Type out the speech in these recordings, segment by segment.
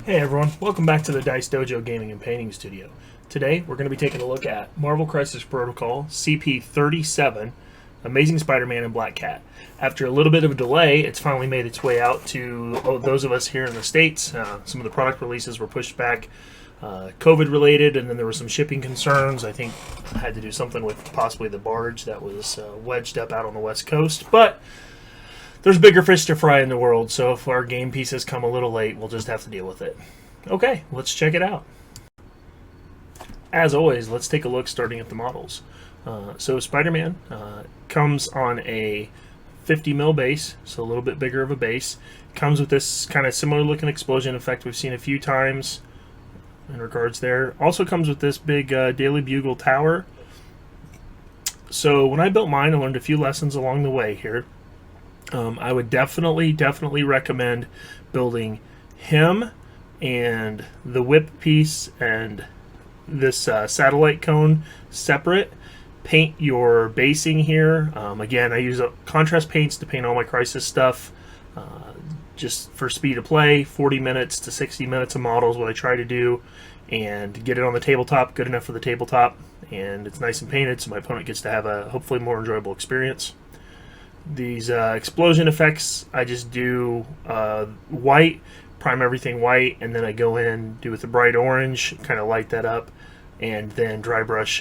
Hey everyone, welcome back to the Dice Dojo Gaming and Painting Studio. Today we're going to be taking a look at Marvel Crisis Protocol CP37, Amazing Spider-Man and Black Cat. After a little bit of a delay, it's finally made its way out to those of us here in the States. Some of the product releases were pushed back, COVID related, and then there were some shipping concerns. I think I had to do something with possibly the barge that was wedged up out on the West Coast, but there's bigger fish to fry in the world, so if our game pieces come a little late, we'll just have to deal with it. Okay, let's check it out. As always, let's take a look starting at the models. So Spider-Man comes on a 50 mil base, so a little bit bigger of a base. Comes with this kind of similar looking explosion effect we've seen a few times in regards there. Also comes with this big Daily Bugle tower. So when I built mine, I learned a few lessons along the way here. I would definitely recommend building him and the whip piece and this satellite cone separate. Paint your basing here. Again, I use contrast paints to paint all my Crisis stuff. Just for speed of play, 40 minutes to 60 minutes of models, what I try to do, and get it on the tabletop, good enough for the tabletop, and it's nice and painted so my opponent gets to have a hopefully more enjoyable experience. These explosion effects, I just do white, prime everything white, and then I go in, do with the bright orange, kind of light that up, and then dry brush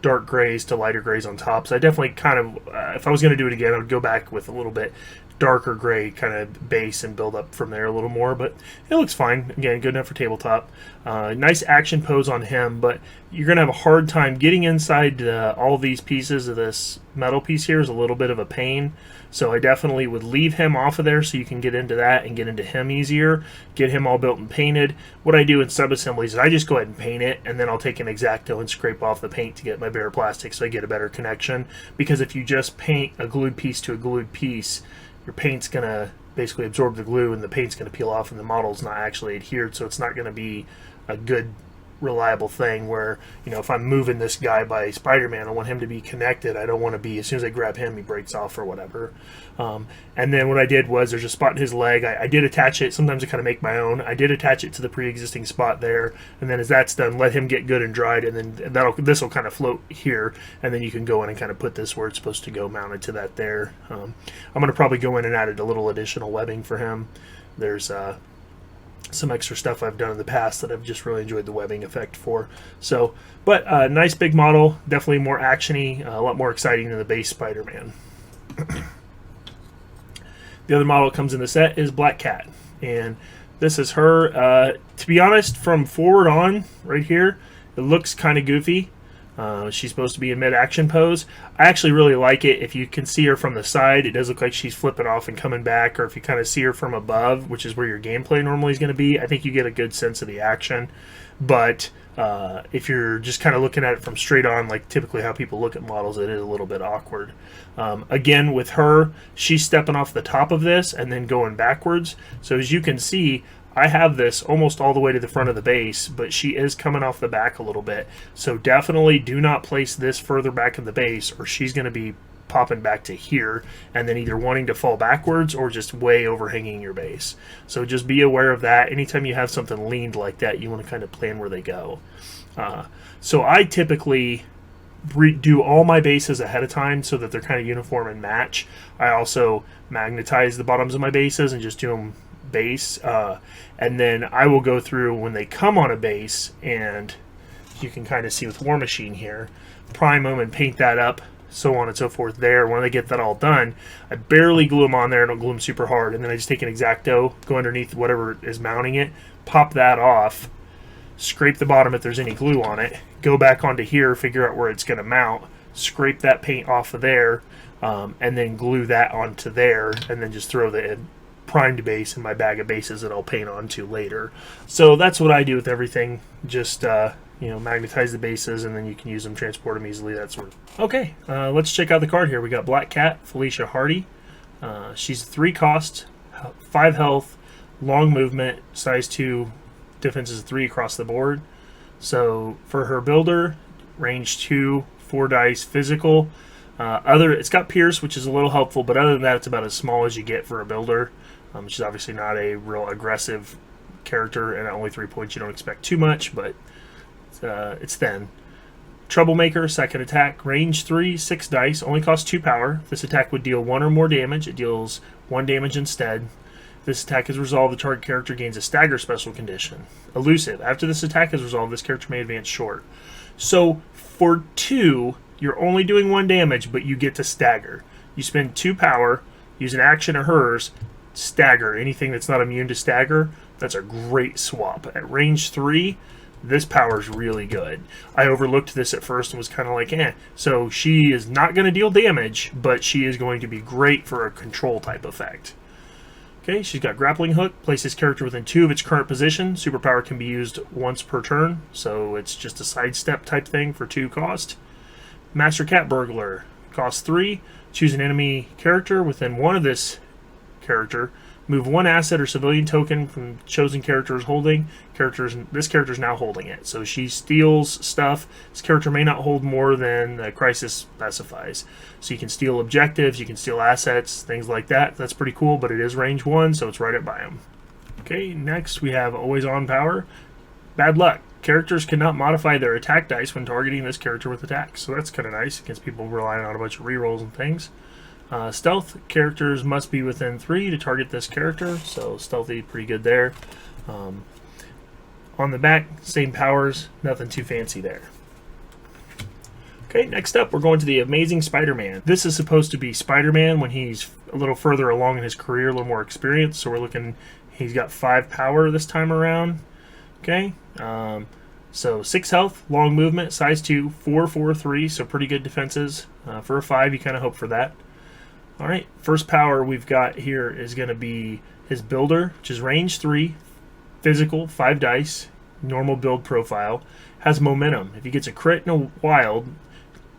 dark grays to lighter grays on top. So I definitely kind of, if I was going to do it again, I would go back with a little bit darker gray kind of base and build up from there a little more, but it looks fine. Again, good enough for tabletop. Nice action pose on him, but you're going to have a hard time getting inside all these pieces of this metal piece here is a little bit of a pain. So I definitely would leave him off of there so you can get into that and get into him easier. Get him all built and painted. What I do in sub-assemblies is I just go ahead and paint it, and then I'll take an X-Acto and scrape off the paint to get my bare plastic so I get a better connection. Because if you just paint a glued piece to a glued piece, your paint's going to basically absorb the glue and the paint's going to peel off and the model's not actually adhered, so it's not going to be a good reliable thing where, you know, if I'm moving this guy by Spider-Man, I want him to be connected. I don't want to be, as soon as I grab him, he breaks off or whatever. And then what I did was there's a spot in his leg. I did attach it. Sometimes I kind of make my own. I did attach it to the pre-existing spot there, and then as that's done, let him get good and dried, and then this will kind of float here, and then you can go in and kind of put this where it's supposed to go mounted to that there. I'm going to probably go in and add a little additional webbing for him. There's some extra stuff I've done in the past that I've just really enjoyed the webbing effect for. So, but nice big model, definitely more actiony, a lot more exciting than the base Spider-Man. The other model that comes in the set is Black Cat, and this is her. To be honest, from forward on, right here, it looks kind of goofy. She's supposed to be in mid-action pose. I actually really like it. If you can see her from the side, it does look like she's flipping off and coming back, or if you kind of see her from above, which is where your gameplay normally is going to be, I think you get a good sense of the action. But if you're just kind of looking at it from straight on, like typically how people look at models, it is a little bit awkward. Again, with her, she's stepping off the top of this and then going backwards. So as you can see, I have this almost all the way to the front of the base, but she is coming off the back a little bit. So definitely do not place this further back in the base, or she's going to be popping back to here and then either wanting to fall backwards or just way overhanging your base. So just be aware of that. Anytime you have something leaned like that, you want to kind of plan where they go. So I typically do all my bases ahead of time so that they're kind of uniform and match. I also magnetize the bottoms of my bases and just do them base, and then I will go through when they come on a base, and you can kind of see with War Machine here, prime them and paint that up, so on and so forth there. When I get that all done, I barely glue them on there, I don't glue them super hard, and then I just take an X-Acto, go underneath whatever is mounting it, pop that off, scrape the bottom if there's any glue on it, go back onto here, figure out where it's going to mount, scrape that paint off of there, and then glue that onto there, and then just throw the primed base in my bag of bases that I'll paint onto later. So that's what I do with everything. Just magnetize the bases, and then you can use them, transport them easily, that sort of. Okay, let's check out the card here. We got Black Cat, Felicia Hardy. She's 3 cost, 5 health, long movement, size 2, defense is 3 across the board. So for her builder, range 2, 4 dice, physical. It's got Pierce, which is a little helpful, but other than that, it's about as small as you get for a builder. She's obviously not a real aggressive character, and at only 3 points, you don't expect too much, but it's thin. Troublemaker, second attack, range 3, 6 dice, only costs 2 power. This attack would deal 1 or more damage. It deals 1 damage instead. This attack is resolved, the target character gains a stagger special condition. Elusive. After this attack is resolved, this character may advance short. So for 2, you're only doing 1 damage, but you get to stagger. You spend 2 power, use an action of hers, stagger. Anything that's not immune to stagger, that's a great swap. At range 3, this power is really good. I overlooked this at first and was kind of like, eh. So she is not going to deal damage, but she is going to be great for a control type effect. Okay, she's got grappling hook. Place this character within 2 of its current position. Superpower can be used once per turn, so it's just a sidestep type thing for 2 cost. Master Cat Burglar, cost 3. Choose an enemy character within 1 of this character. Move 1 asset or civilian token from chosen character's holding. This character is now holding it. So she steals stuff. This character may not hold more than the crisis specifies. So you can steal objectives, you can steal assets, things like that. That's pretty cool, but it is range 1, so it's right up by him. Okay, next we have Always On Power. Bad luck. Characters cannot modify their attack dice when targeting this character with attacks. So that's kind of nice against people relying on a bunch of rerolls and things. Stealth characters must be within 3 to target this character, so stealthy, pretty good there. On the back, same powers, nothing too fancy there. Okay, next up we're going to the Amazing Spider-Man. This is supposed to be Spider-Man when he's a little further along in his career, a little more experience, so we're looking, he's got 5 power this time around. Okay, so 6 health, long movement, size 2, 4, 4, 3, so pretty good defenses. For a 5, you kind of hope for that. Alright, first power we've got here is going to be his Builder, which is range 3, physical, 5 dice, normal build profile, has momentum. If he gets a crit in a wild,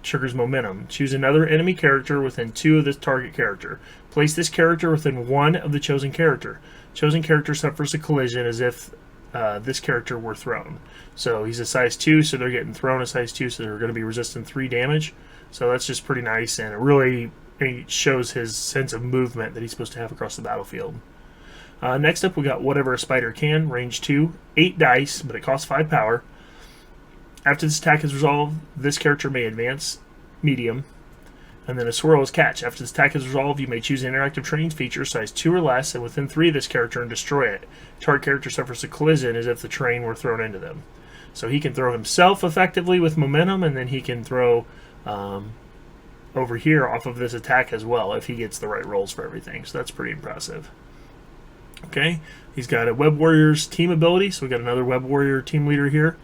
triggers momentum. Choose another enemy character within 2 of this target character. Place this character within 1 of the chosen character. Chosen character suffers a collision as if this character were thrown. So he's a size 2, so they're getting thrown a size 2, so they're going to be resistant 3 damage. So that's just pretty nice, and it really shows his sense of movement that he's supposed to have across the battlefield. Next up, we got Whatever a Spider Can, range 2, 8 dice, but it costs 5 power. After this attack is resolved, this character may advance medium. And then a Swirl is Catch. After this attack is resolved, you may choose an interactive terrain feature, size 2 or less, and within 3 of this character and destroy it. Target character suffers a collision as if the terrain were thrown into them. So he can throw himself effectively with momentum, and then he can throw over here off of this attack as well if he gets the right rolls for everything. So that's pretty impressive. Okay, he's got a Web Warrior's team ability, so we got another Web Warrior team leader here.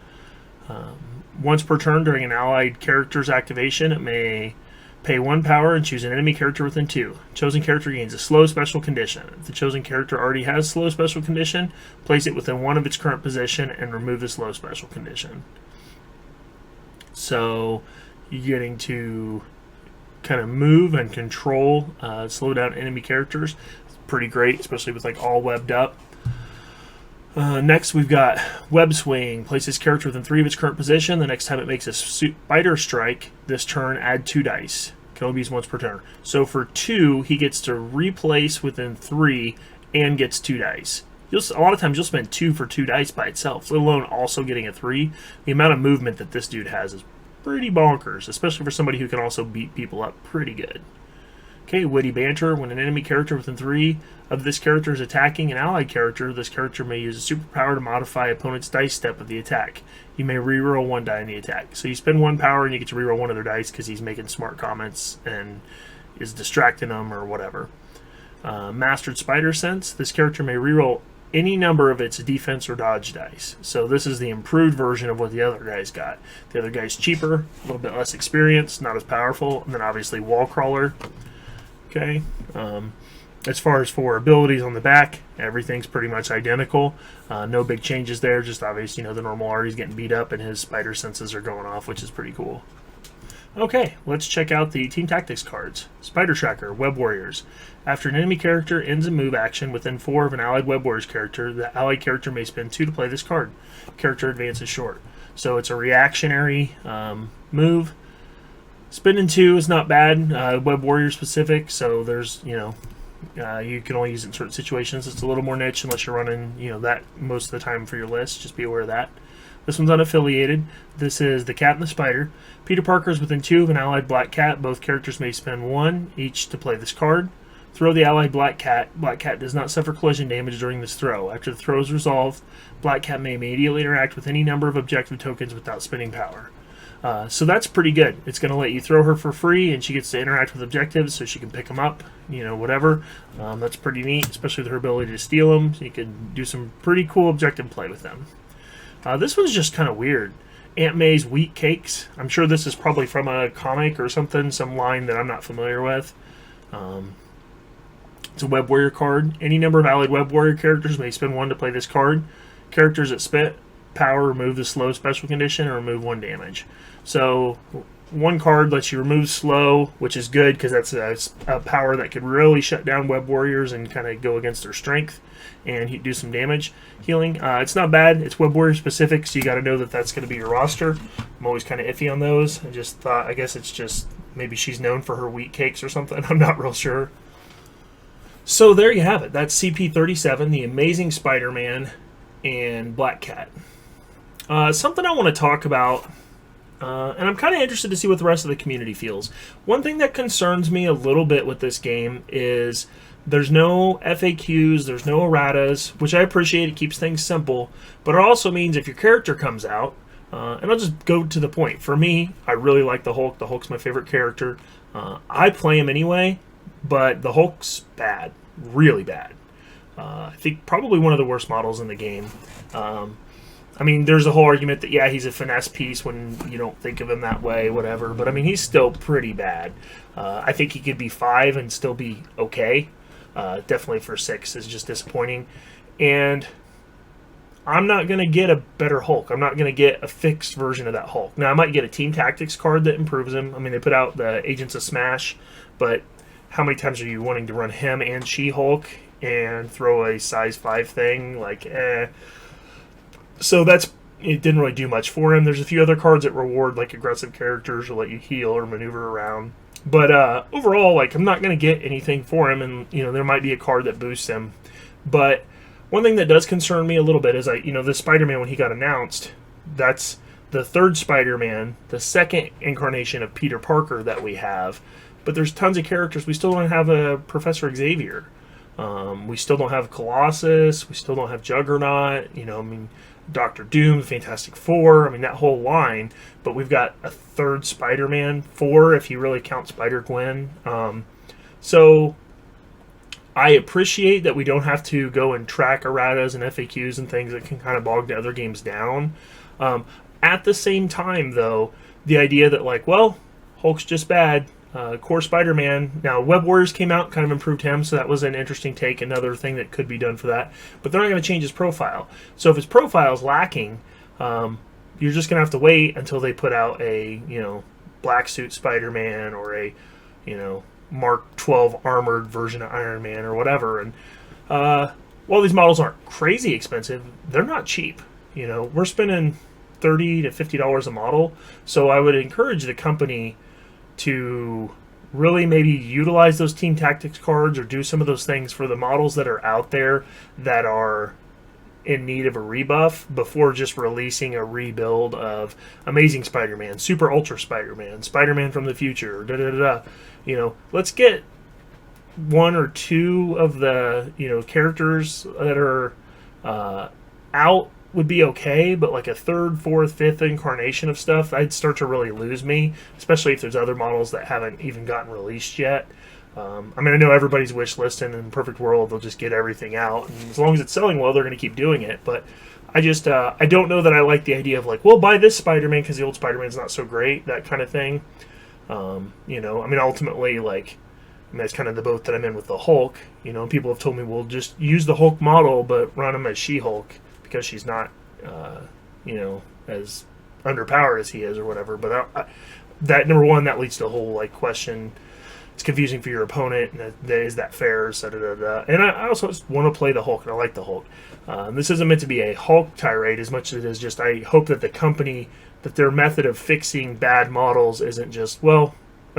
Once per turn during an allied character's activation, it may pay 1 power and choose an enemy character within 2. Chosen character gains a slow special condition. If the chosen character already has slow special condition, place it within 1 of its current position and remove the slow special condition. So you're getting to kind of move and control, slow down enemy characters. It's pretty great, especially with like all webbed up. Next, we've got Web Swing. Place this character within 3 of its current position. The next time it makes a spider strike, this turn, add 2 dice. Can only be used once per turn. So for 2, he gets to replace within 3 and gets 2 dice. A lot of times you'll spend 2 for 2 dice by itself, let alone also getting a 3. The amount of movement that this dude has is pretty bonkers, especially for somebody who can also beat people up pretty good. Okay, Witty Banter. When an enemy character within 3 of this character is attacking an allied character, this character may use a superpower to modify opponent's dice step of the attack. You may reroll 1 die in the attack. So you spend 1 power and you get to reroll 1 of their dice because he's making smart comments and is distracting them or whatever. Mastered Spider Sense. This character may reroll any number of its defense or dodge dice. So this is the improved version of what the other guy's got. The other guy's cheaper, a little bit less experience, not as powerful, and then obviously Wall Crawler. Okay, as far as for abilities on the back, everything's pretty much identical. No big changes there, just obviously, the normal Artie's getting beat up and his spider senses are going off, which is pretty cool. Okay, let's check out the Team Tactics cards. Spider Tracker, Web Warriors. After an enemy character ends a move action within 4 of an allied Web Warriors character, the allied character may spend 2 to play this card. Character advances short. So it's a reactionary move. Spending 2 is not bad, Web Warrior specific, so there's, You can only use it in certain situations. It's a little more niche unless you're running, that most of the time for your list. Just be aware of that. This one's unaffiliated. This is the Cat and the Spider. Peter Parker is within 2 of an allied black cat. Both characters may spend 1 each to play this card. Throw the allied black cat. Black cat does not suffer collision damage during this throw. After the throw is resolved, black cat may immediately interact with any number of objective tokens without spending power. So that's pretty good. It's going to let you throw her for free, and she gets to interact with objectives, so she can pick them up, whatever. That's pretty neat, especially with her ability to steal them. So you can do some pretty cool objective play with them. This one's just kind of weird. Aunt May's Wheat Cakes. I'm sure this is probably from a comic or something, some line that I'm not familiar with. It's a Web Warrior card. Any number of allied Web Warrior characters may spend 1 to play this card. Characters that spent power remove the slow special condition or remove 1 damage. So 1 card lets you remove slow, which is good because that's a power that could really shut down Web Warriors and kind of go against their strength and do some damage healing. It's not bad. It's Web Warrior specific, so you got to know that that's going to be your roster. I'm always kind of iffy on those. I guess it's just maybe she's known for her wheat cakes or something. I'm not real sure. So there you have it. That's CP37, the Amazing Spider-Man and Black Cat. Something I want to talk about, and I'm kind of interested to see what the rest of the community feels. One thing that concerns me a little bit with this game is there's no FAQs, there's no erratas, which I appreciate. It keeps things simple, but it also means if your character comes out, and I'll just go to the point. For me, I really like the Hulk. The Hulk's my favorite character. I play him anyway, but the Hulk's bad, really bad. I think probably one of the worst models in the game. I mean, there's a whole argument that, yeah, he's a finesse piece when you don't think of him that way, whatever. But, I mean, he's still pretty bad. I think he could be 5 and still be okay. Definitely for 6 is just disappointing. And I'm not going to get a better Hulk. I'm not going to get a fixed version of that Hulk. Now, I might get a Team Tactics card that improves him. I mean, they put out the Agents of Smash, but how many times are you wanting to run him and She-Hulk and throw a size 5 thing? So it didn't really do much for him. There's a few other cards that reward like aggressive characters or let you heal or maneuver around. But overall, I'm not going to get anything for him, and there might be a card that boosts him. But one thing that does concern me a little bit is this Spider-Man, when he got announced, that's the 3rd Spider-Man, the 2nd incarnation of Peter Parker that we have. But there's tons of characters. We still don't have a Professor Xavier. We still don't have Colossus. We still don't have Juggernaut. Doctor Doom, Fantastic Four. I mean, that whole line. But we've got a 3rd Spider-Man, 4 if you really count Spider-Gwen. So I appreciate that we don't have to go and track erratas and FAQs and things that can kind of bog the other games down. At the same time, though, the idea that, Hulk's just bad. Core Spider-Man. Now, Web Warriors came out, kind of improved him, so that was an interesting take, another thing that could be done for that. But they're not going to change his profile. So if his profile is lacking, you're just going to have to wait until they put out a, black suit Spider-Man or a, Mark 12 armored version of Iron Man or whatever. And while these models aren't crazy expensive, they're not cheap. We're spending $30 to $50 a model. So I would encourage the company to really maybe utilize those Team Tactics cards or do some of those things for the models that are out there that are in need of a rebuff before just releasing a rebuild of Amazing Spider-Man, Super Ultra Spider-Man, Spider-Man from the future, let's get 1 or 2 of the, characters that are out would be okay, but a 3rd, 4th, 5th incarnation of stuff, I'd start to really lose me, especially if there's other models that haven't even gotten released yet. I know everybody's wish list, and in a perfect world, they'll just get everything out, and as long as it's selling well, they're going to keep doing it, but I just, I don't know that I like the idea of buy this Spider-Man because the old Spider-Man's not so great, that kind of thing. Ultimately, that's kind of the boat that I'm in with the Hulk. People have told me, well, just use the Hulk model, but run him as She-Hulk, because she's not, as underpowered as he is or whatever. But that, number one, that leads to a whole question. It's confusing for your opponent, and is that fair? And I also just want to play the Hulk, and I like the Hulk. This isn't meant to be a Hulk tirade as much as it is just I hope that the company, that their method of fixing bad models isn't just, a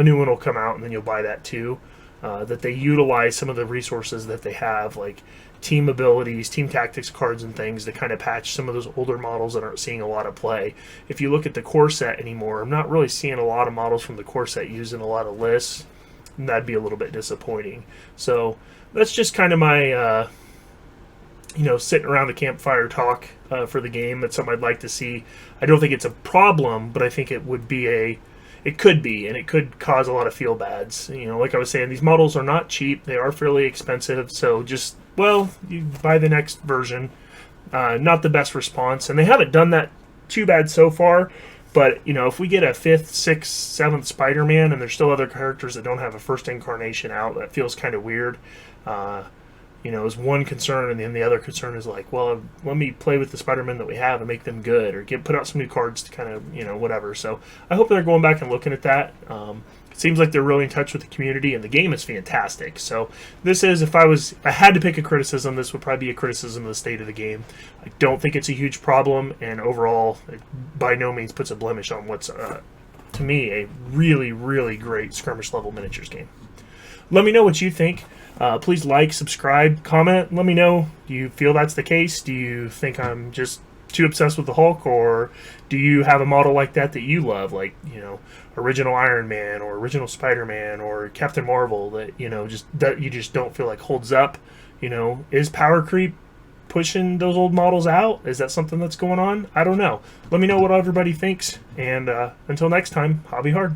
new one will come out and then you'll buy that too. that they utilize some of the resources that they have, like team abilities, team tactics cards, and things to kind of patch some of those older models that aren't seeing a lot of play. If you look at the core set anymore, I'm not really seeing a lot of models from the core set using a lot of lists, and that'd be a little bit disappointing. So that's just kind of my sitting around the campfire talk for the game. That's something I'd like to see. I don't think it's a problem, but I think it would be it could be, and it could cause a lot of feel bads. Like I was saying, these models are not cheap. They are fairly expensive, so just, you buy the next version. Not the best response, and they haven't done that too bad so far. But, if we get a 5th, 6th, 7th Spider-Man, and there's still other characters that don't have a first incarnation out, that feels kind of weird. Is one concern, and then the other concern is like, well, let me play with the Spider-Man that we have and make them good, or put out some new cards to kind of, whatever. So I hope they're going back and looking at that. It seems like they're really in touch with the community, and the game is fantastic. So this is, if I had to pick a criticism, this would probably be a criticism of the state of the game. I don't think it's a huge problem, and overall, it by no means puts a blemish on what's, to me, a really, really great skirmish level miniatures game. Let me know what you think. Please like, subscribe, comment. Let me know. Do you feel that's the case? Do you think I'm just too obsessed with the Hulk, or do you have a model like that you love, like original Iron Man or original Spider-Man or Captain Marvel that you just don't feel like holds up? Is power creep pushing those old models out? Is that something that's going on? I don't know. Let me know what everybody thinks, and until next time, hobby hard.